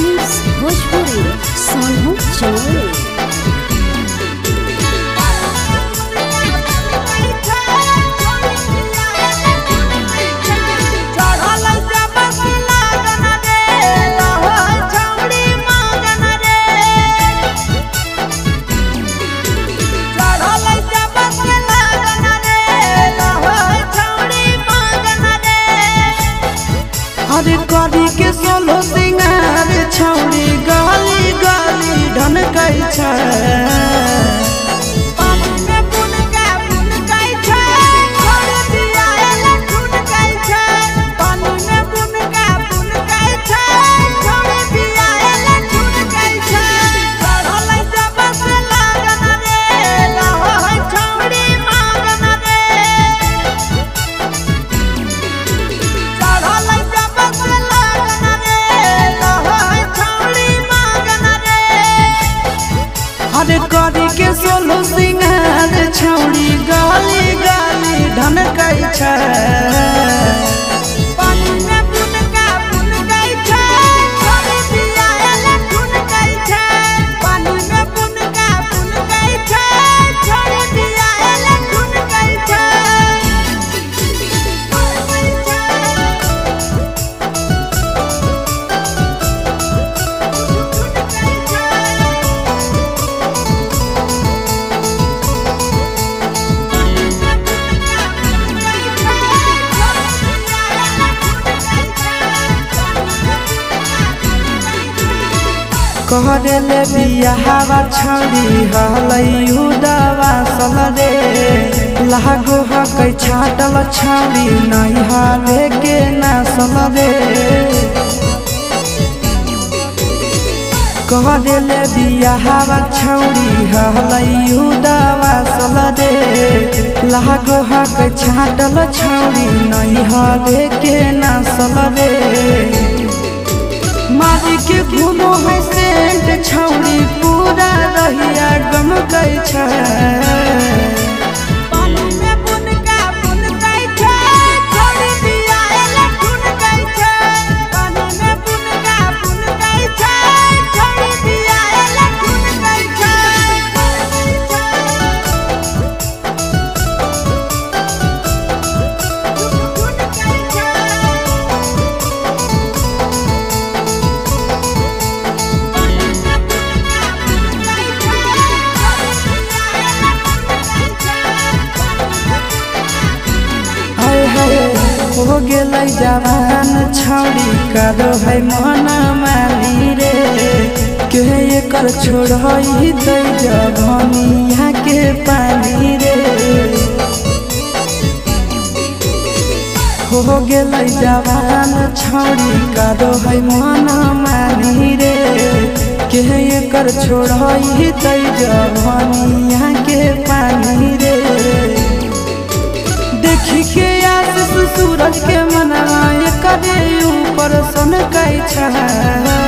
Films Bhojpuri Sonu चौरे। अरे करी के सोलो सिंगार छौड़ी गाली गाली ढनकै छै। अरे करी के सोलो सिंगार छौड़ी गाली गाली ढनकै छै। कहले बियाहवा छौड़ी हलै उदावा सलरे लागो हकै छाटल छौड़ी नहीं हाले के ना सलरे। कहले बियाहवा छौड़ी हलै उदावा सलरे लागो हकै छाटल छौड़ी नहीं हाले के ना सलरे। मारी के घूमो है सेंट छौड़ी पूरा रहिया गमकै छै। हो गेलै जवान छौड़ी करो है मन मानी रे के एकर छोड़ई दै जवनिया के पानी रे। हो गेलै जवान छौड़ी करो है मन मानी रे के एकर छोड़ई दै जवनिया के पानी रे। देखी के सूरज के मनवा करे ऊपर सनकै छै।